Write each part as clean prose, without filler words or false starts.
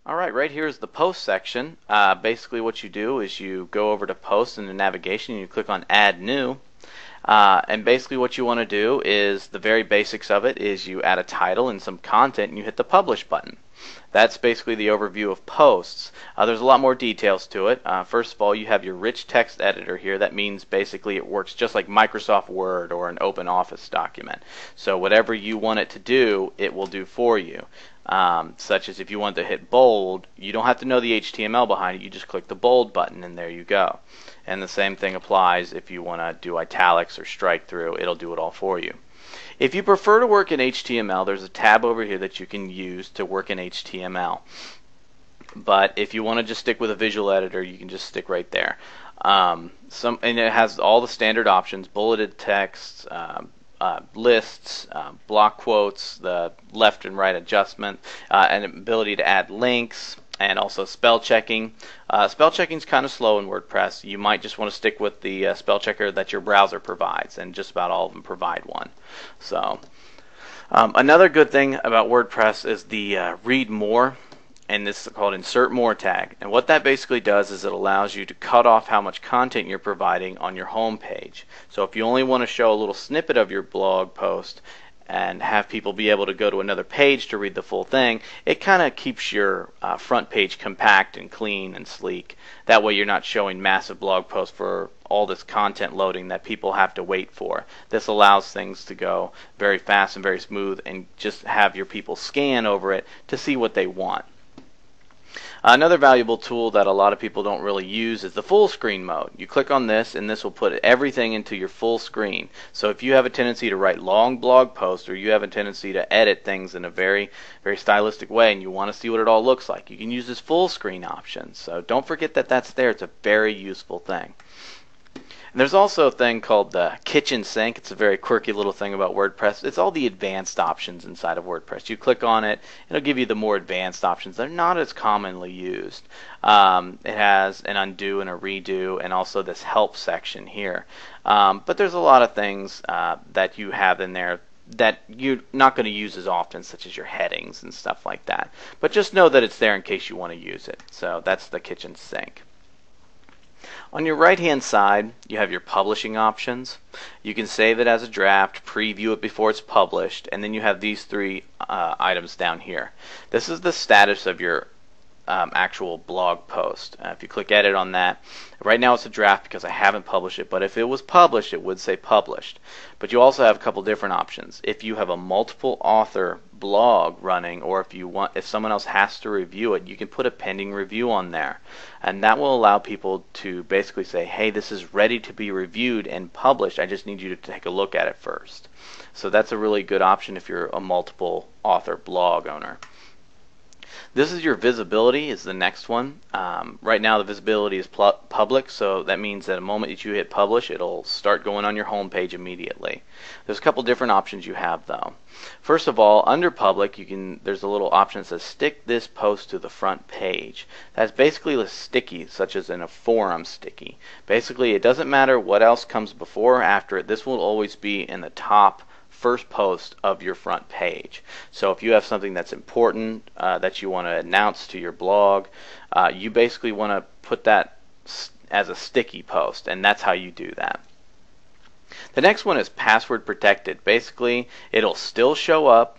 Alright, right here is the post section. Basically what you do is you go over to post in the navigation and you click on add new. And basically what you want to do is, the very basics of it is you add a title and some content and you hit the publish button. That's basically the overview of posts. There's a lot more details to it. First of all, you have your rich text editor here. That means basically it works just like Microsoft Word or an open office document. So whatever you want it to do, it will do for you. Such as if you want to hit bold, you don't have to know the HTML behind it. You just click the bold button and there you go. And the same thing applies if you want to do italics or strike through. It'll do it all for you. If you prefer to work in HTML, there's a tab over here that you can use to work in HTML. But if you want to just stick with a visual editor, you can just stick right there. And it has all the standard options: bulleted text, lists, block quotes, the left and right adjustment, and ability to add links, and also spell checking. Spell checking is kind of slow in WordPress. You might just want to stick with the spell checker that your browser provides, and just about all of them provide one. So another good thing about WordPress is the read more, and this is called insert more tag. And what that basically does is it allows you to cut off how much content you're providing on your home page. So if you only want to show a little snippet of your blog post and have people be able to go to another page to read the full thing, it kind of keeps your front page compact and clean and sleek. That way you're not showing massive blog posts for all this content loading that people have to wait for. This allows things to go very fast and very smooth, and just have your people scan over it to see what they want. Another valuable tool that a lot of people don't really use is the full screen mode. You click on this and this will put everything into your full screen. So if you have a tendency to write long blog posts, or you have a tendency to edit things in a very stylistic way and you want to see what it all looks like, you can use this full screen option. So don't forget that that's there. It's a very useful thing. And there's also a thing called the kitchen sink. It's a very quirky little thing about WordPress. It's all the advanced options inside of WordPress. You click on it, it'll give you the more advanced options. They're not as commonly used. It has an undo and a redo, and also this help section here. But there's a lot of things that you have in there that you're not going to use as often, such as your headings and stuff like that. But just know that it's there in case you want to use it. So that's the kitchen sink. On your right hand side, you have your publishing options. You can save it as a draft, preview it before it's published, and then you have these three items down here. This is the status of your actual blog post. If you click edit on that, right now it's a draft because I haven't published it, but if it was published, it would say published. But you also have a couple different options. If you have a multiple author blog running, or if someone else has to review it, you can put a pending review on there, and that will allow people to basically say, hey, this is ready to be reviewed and published, I just need you to take a look at it first. So that's a really good option if you're a multiple author blog owner. This is your visibility, is the next one. Right now the visibility is public, so that means that the moment that you hit publish, it'll start going on your home page immediately. There's a couple different options you have though. First of all, under public, there's a little option that says stick this post to the front page. That's basically a sticky, such as in a forum sticky. Basically, it doesn't matter what else comes before or after it, this will always be in the top first post of your front page. So if you have something that's important that you want to announce to your blog, you basically want to put that as a sticky post, and that's how you do that. The next one is password protected. Basically, it'll still show up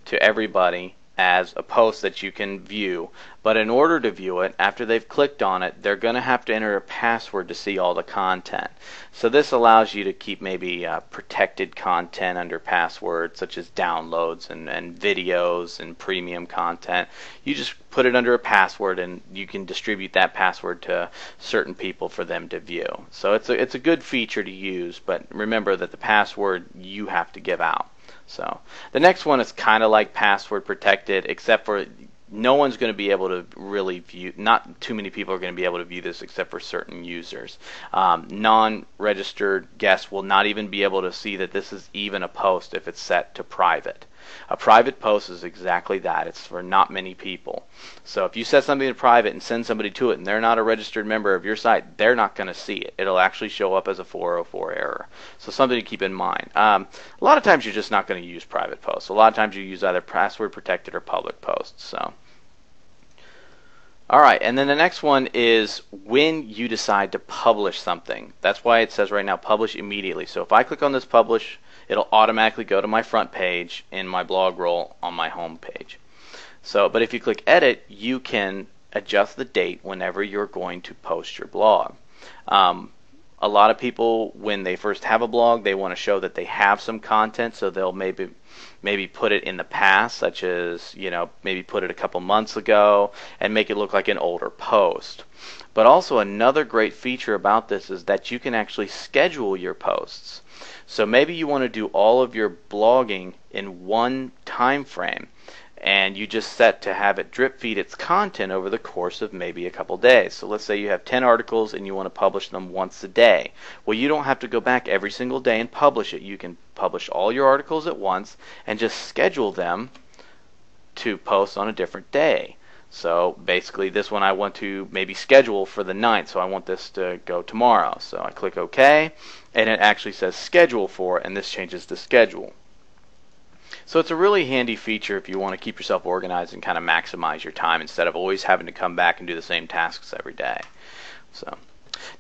to everybody as a post that you can view, but in order to view it, after they've clicked on it, they're going to have to enter a password to see all the content. So this allows you to keep maybe protected content under password, such as downloads and videos and premium content. You just put it under a password and you can distribute that password to certain people for them to view. So it's a good feature to use, but remember that the password you have to give out. So the next one is kind of like password protected, except for no one's going to be able to really view, not too many people are going to be able to view this except for certain users. Non-registered guests will not even be able to see that this is even a post if it's set to private. A private post is exactly that. It's for not many people. So if you set something to private and send somebody to it and they're not a registered member of your site, they're not going to see it. It'll actually show up as a 404 error. So something to keep in mind. A lot of times you're just not going to use private posts. A lot of times you use either password protected or public posts. So Alright, and then the next one is when you decide to publish something. That's why it says right now publish immediately. So if I click on this publish, it'll automatically go to my front page in my blog roll on my home page. So, but if you click edit, you can adjust the date whenever you're going to post your blog. A lot of people, when they first have a blog, they want to show that they have some content, so they'll maybe put it in the past, such as, maybe put it a couple months ago and make it look like an older post. But also another great feature about this is that you can actually schedule your posts. So maybe you want to do all of your blogging in one time frame, and you just set to have it drip feed its content over the course of maybe a couple days. So let's say you have 10 articles and you want to publish them once a day. Well, you don't have to go back every single day and publish it. You can publish all your articles at once and just schedule them to post on a different day. So basically this one I want to maybe schedule for the 9th, so I want this to go tomorrow. So I click OK, and it actually says schedule for, and this changes to schedule. So it's a really handy feature if you want to keep yourself organized and kind of maximize your time instead of always having to come back and do the same tasks every day. So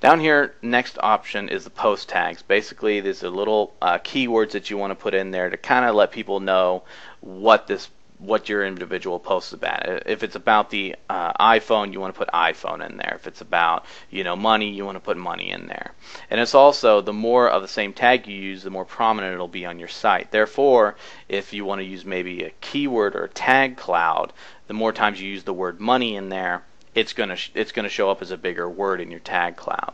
down here, next option is the post tags. Basically, there's a little keywords that you want to put in there to kind of let people know what your individual post is about. If it's about the iPhone, you want to put iPhone in there. If it's about money, you want to put money in there. And it's also, the more of the same tag you use, the more prominent it'll be on your site. Therefore, if you want to use maybe a keyword or a tag cloud, the more times you use the word money in there, it's gonna show up as a bigger word in your tag cloud.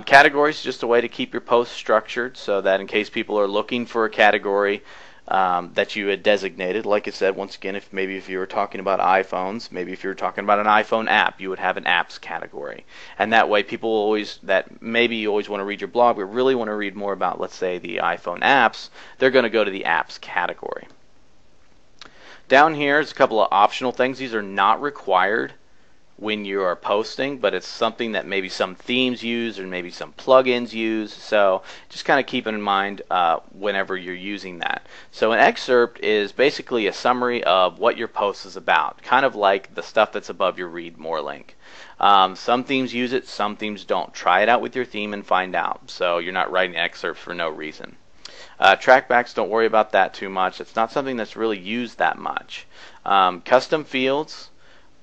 Categories is just a way to keep your posts structured so that in case people are looking for a category that you had designated, like I said, once again, if you were talking about iPhones, maybe if you were talking about an iPhone app, you would have an apps category. And that way people that maybe you always want to read your blog but really want to read more about, let's say, the iPhone apps, they're going to go to the apps category. Down here is a couple of optional things. These are not required when you are posting, but it's something that maybe some themes use or maybe some plugins use, so just kind of keep it in mind whenever you're using that. So an excerpt is basically a summary of what your post is about, kind of like the stuff that's above your read more link. Some themes use it, some themes don't. Try it out with your theme and find out, so you're not writing excerpts for no reason. Trackbacks, don't worry about that too much. It's not something that's really used that much. Custom fields,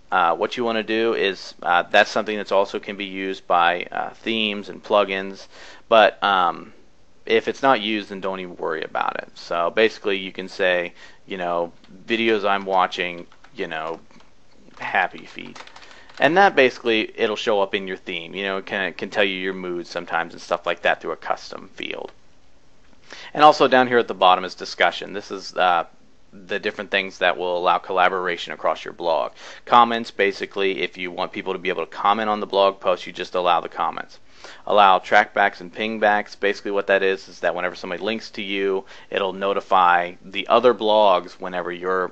what you want to do is that's something that's also can be used by themes and plugins, but if it's not used, then don't even worry about it. So basically you can say, videos I'm watching, happy feed. And that basically, it'll show up in your theme. It can tell you your mood sometimes and stuff like that through a custom field. And also down here at the bottom is discussion. This is the different things that will allow collaboration across your blog. Comments, basically, if you want people to be able to comment on the blog post, you just allow the comments. Allow trackbacks and pingbacks. Basically what that is that whenever somebody links to you, it'll notify the other blogs whenever you're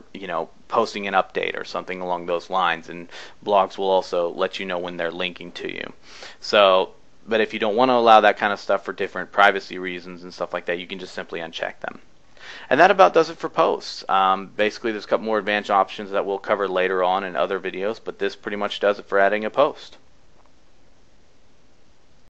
posting an update or something along those lines, and blogs will also let you know when they're linking to you. So, but if you don't want to allow that kind of stuff for different privacy reasons and stuff like that, you can just simply uncheck them. And that about does it for posts. Basically, there's a couple more advanced options that we'll cover later on in other videos, but this pretty much does it for adding a post.